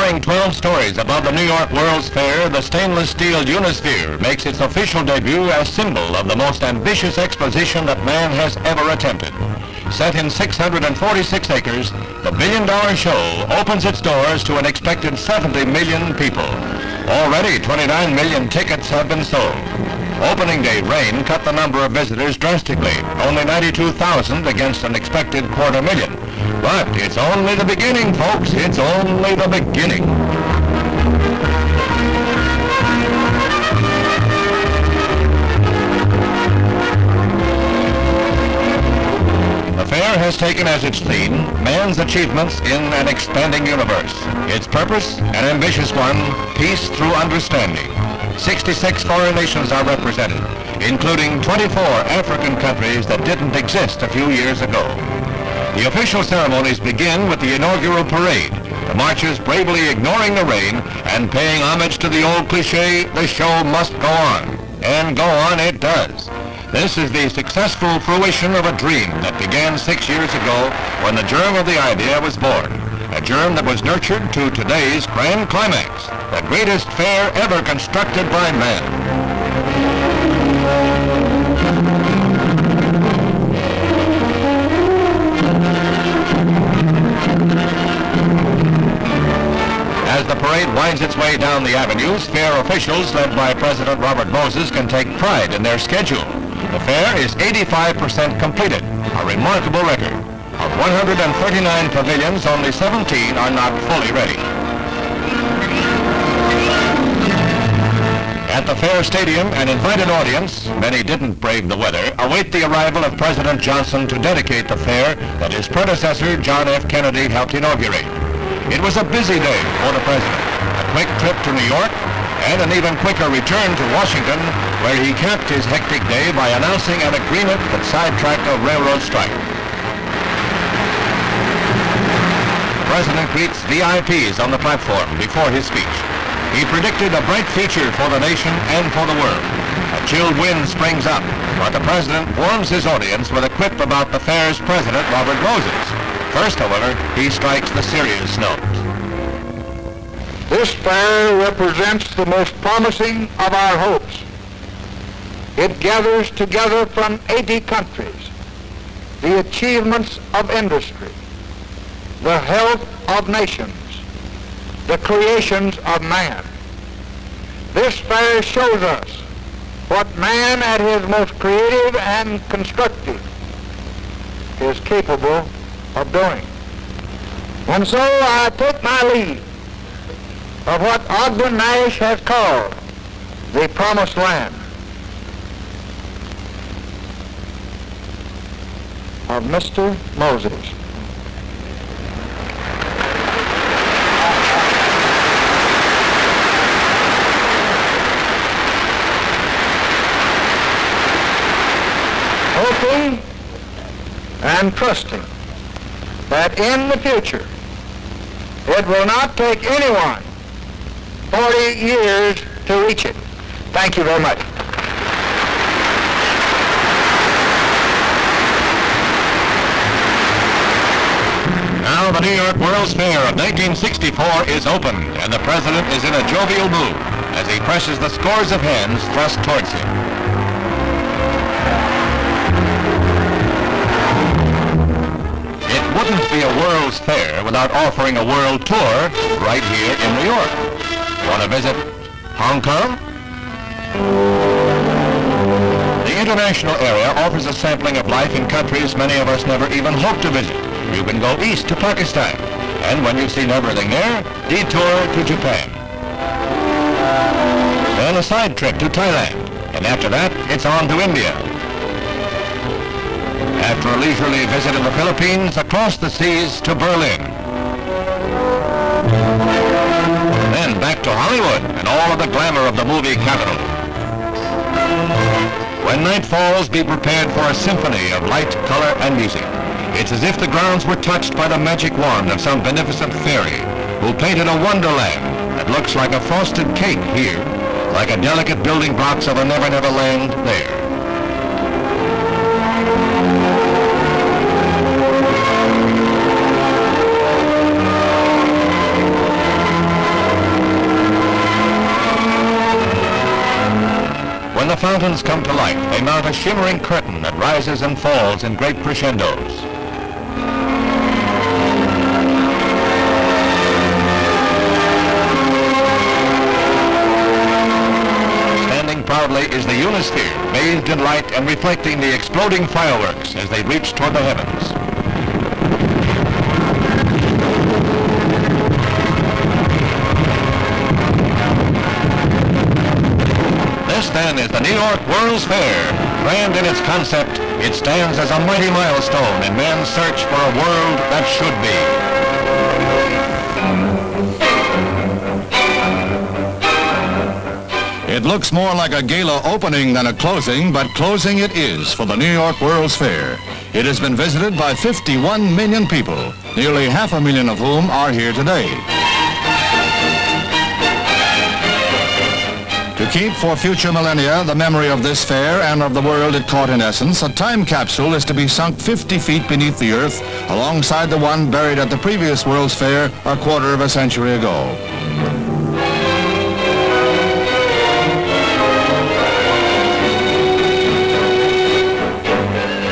Soaring 12 stories above the New York World's Fair, the stainless steel Unisphere makes its official debut as symbol of the most ambitious exposition that man has ever attempted. Set in 646 acres, the billion-dollar show opens its doors to an expected 70 million people. Already 29 million tickets have been sold. Opening day rain cut the number of visitors drastically, only 92,000 against an expected 250,000. But it's only the beginning, folks. It's only the beginning. The fair has taken as its theme man's achievements in an expanding universe. Its purpose, an ambitious one, peace through understanding. 66 foreign nations are represented, including 24 African countries that didn't exist a few years ago. The official ceremonies begin with the inaugural parade, the marchers bravely ignoring the rain and paying homage to the old cliche, the show must go on. And go on it does. This is the successful fruition of a dream that began 6 years ago when the germ of the idea was born. A germ that was nurtured to today's grand climax, the greatest fair ever constructed by man. As the parade winds its way down the avenues, fair officials led by President Robert Moses can take pride in their schedule. The fair is 85% completed, a remarkable record. Of 139 pavilions, only 17 are not fully ready. At the Fair Stadium, an invited audience, many didn't brave the weather, await the arrival of President Johnson to dedicate the fair that his predecessor, John F. Kennedy, helped inaugurate. It was a busy day for the president, a quick trip to New York, and an even quicker return to Washington, where he capped his hectic day by announcing an agreement that sidetracked a railroad strike. The president greets VIPs on the platform before his speech. He predicted a bright future for the nation and for the world. A chilled wind springs up, but the president warms his audience with a quip about the fair's president, Robert Moses. First, however, he strikes the serious note. This fair represents the most promising of our hopes. It gathers together from 80 countries the achievements of industry, the health of nations, the creations of man. This fair shows us what man at his most creative and constructive is capable of doing. And so I take my leave of what Ogden Nash has called the Promised Land of Mr. Moses. Hoping and trusting that in the future it will not take anyone 40 years to reach it. Thank you very much. Now the New York World's Fair of 1964 is open, and the president is in a jovial mood as he presses the scores of hands thrust towards him. It wouldn't be a World's Fair without offering a world tour right here in New York. Want to visit Hong Kong? The international area offers a sampling of life in countries many of us never even hope to visit. You can go east to Pakistan, and when you've seen everything there, detour to Japan. Then a side trip to Thailand, and after that, it's on to India. After a leisurely visit in the Philippines, across the seas to Berlin. Then back to Hollywood and all of the glamour of the movie capital. When night falls, be prepared for a symphony of light, color, and music. It's as if the grounds were touched by the magic wand of some beneficent fairy who painted a wonderland that looks like a frosted cake here, like a delicate building blocks of a never-never land there. the fountains come to life, they mount a shimmering curtain that rises and falls in great crescendos. Standing proudly is the Unisphere, bathed in light and reflecting the exploding fireworks as they reach toward the heavens. This then is the New York World's Fair. Grand in its concept, it stands as a mighty milestone in man's search for a world that should be. It looks more like a gala opening than a closing, but closing it is for the New York World's Fair. It has been visited by 51 million people, nearly 500,000 of whom are here today. To keep for future millennia the memory of this fair and of the world it caught in essence, a time capsule is to be sunk 50 feet beneath the earth alongside the one buried at the previous World's Fair a quarter of a century ago.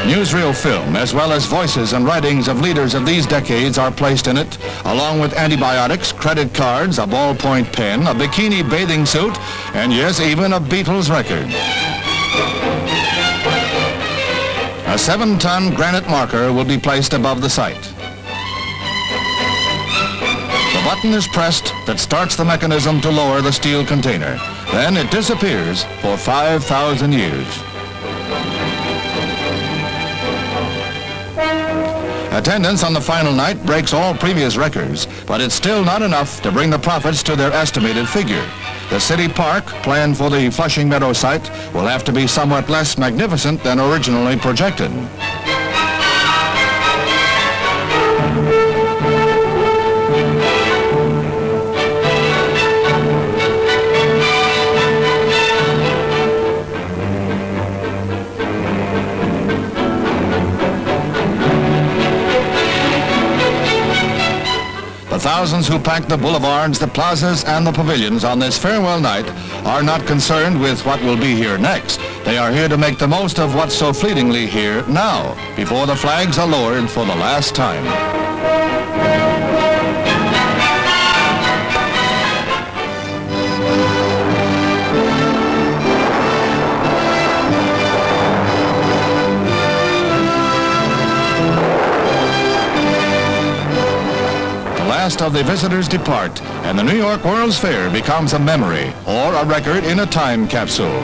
Newsreel film, as well as voices and writings of leaders of these decades, are placed in it, along with antibiotics, credit cards, a ballpoint pen, a bikini bathing suit, and yes, even a Beatles record. A 7-ton granite marker will be placed above the site. The button is pressed that starts the mechanism to lower the steel container. Then it disappears for 5,000 years. Attendance on the final night breaks all previous records, but it's still not enough to bring the profits to their estimated figure. The city park, planned for the Flushing Meadow site, will have to be somewhat less magnificent than originally projected. The thousands who pack the boulevards, the plazas, and the pavilions on this farewell night are not concerned with what will be here next. They are here to make the most of what's so fleetingly here now, before the flags are lowered for the last time. Last of the visitors depart, and the New York World's Fair becomes a memory or a record in a time capsule.